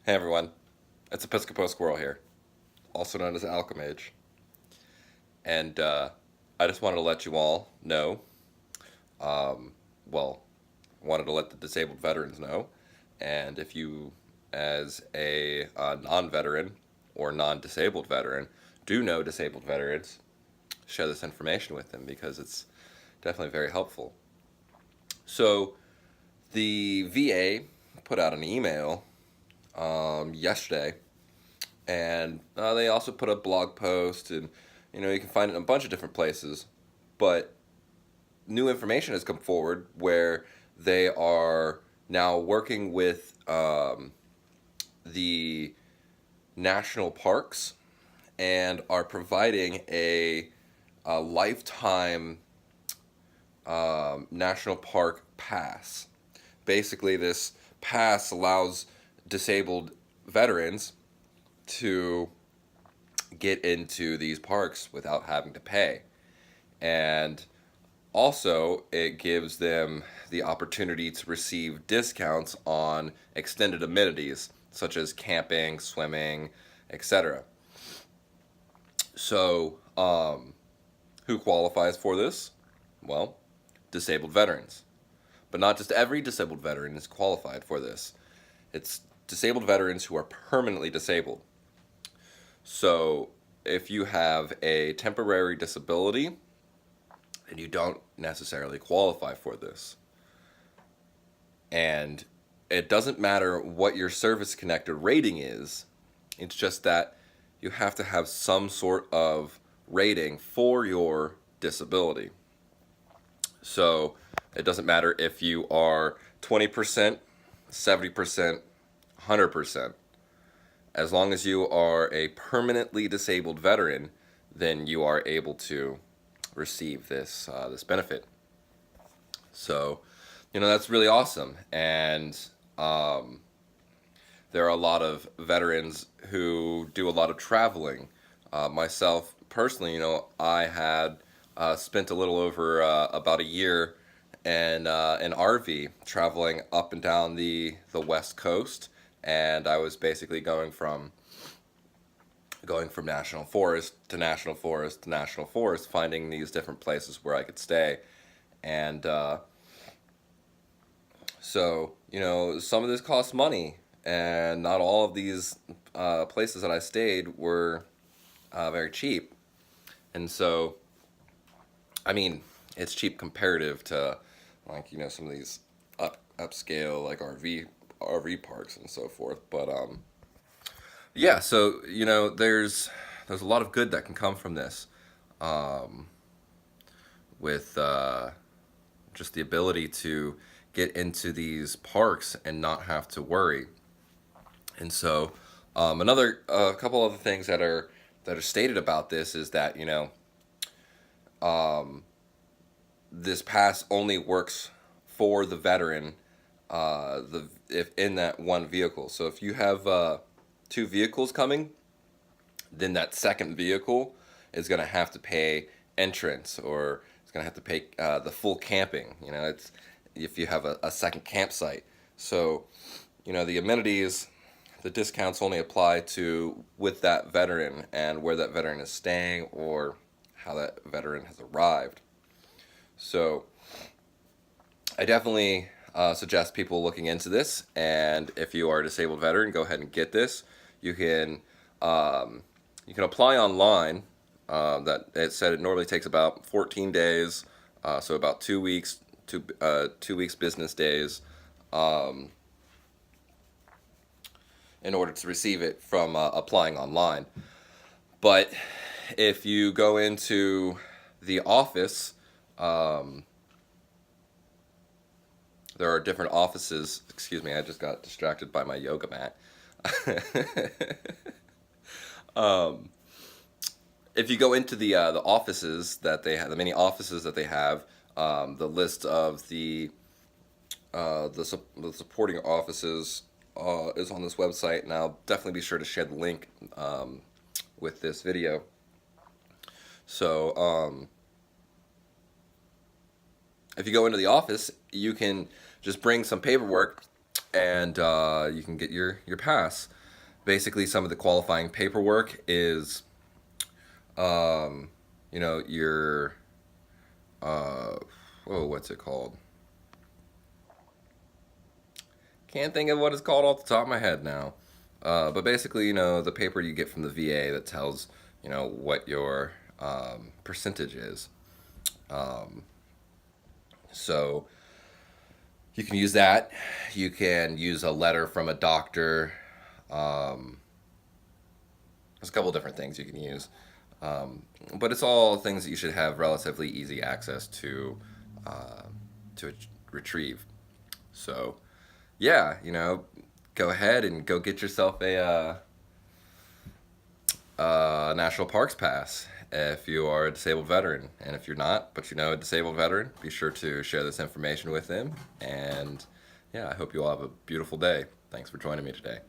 Hey everyone, it's Episcopo Squirrel here, also known as Alchemage, and I just wanted to let you all know, well, wanted to let the disabled veterans know, and if you, as a non-veteran or non-disabled veteran, do know disabled veterans, share this information with them because it's definitely very helpful. So, the VA put out an email yesterday, and they also put a blog post, and you can find it in a bunch of different places. But new information has come forward where they are now working with the national parks and are providing a lifetime national park pass. Basically, this pass allows disabled veterans to get into these parks without having to pay. And also, it gives them the opportunity to receive discounts on extended amenities such as camping, swimming, etc. So, who qualifies for this? Well, disabled veterans. But not just every disabled veteran is qualified for this. It's disabled veterans who are permanently disabled. So, if you have a temporary disability, then you don't necessarily qualify for this. And it doesn't matter what your service connected rating is, it's just that you have to have some sort of rating for your disability. So, it doesn't matter if you are 20%, 70%, 100%. As long as you are a permanently disabled veteran, then you are able to receive this benefit. So, that's really awesome, and um, there are a lot of veterans who do a lot of traveling. Myself personally, I had spent a little over about a year in an RV traveling up and down the West Coast, and I was basically going from national forest to national forest to national forest, finding these different places where I could stay. And so, some of this costs money, and not all of these places that I stayed were very cheap. And so, I mean, it's cheap comparative to, like, some of these upscale, like, RV parks and so forth. But yeah, so there's a lot of good that can come from this, um, with just the ability to get into these parks and not have to worry. And so, another couple other things that are stated about this is that this pass only works for the veteran, the if in that one vehicle. So if you have two vehicles coming, then that second vehicle is going to have to pay entrance, or it's going to have to pay the full camping. It's if you have a second campsite. So, the amenities, the discounts only apply to with that veteran and where that veteran is staying or how that veteran has arrived. So, I definitely suggest people looking into this. And if you are a disabled veteran, go ahead and get this. You can um, you can apply online. That it said it normally takes about 14 days, so about 2 weeks, 2 weeks business days, um, in order to receive it from applying online. But if you go into the office, um, there are different offices. Excuse me, I just got distracted by my yoga mat. um, if you go into the offices that they have, the many offices that they have, the list of the supporting offices is on this website, and I'll definitely be sure to share the link with this video. So if you go into the office, you can just bring some paperwork and you can get your pass. Basically, some of the qualifying paperwork is, you know, your uh, oh, what's it called? Can't think of what it's called off the top of my head now. But basically, you know, the paper you get from the VA that tells, you know, what your percentage is. Um, so you can use that. You can use a letter from a doctor. Um, there's a couple different things you can use. Um, but it's all things that you should have relatively easy access uh, to retrieve. So, yeah, you know, go ahead and go get yourself a National Parks Pass if you are a disabled veteran. And if you're not, but you know a disabled veteran, be sure to share this information with them. And yeah, I hope you all have a beautiful day. Thanks for joining me today.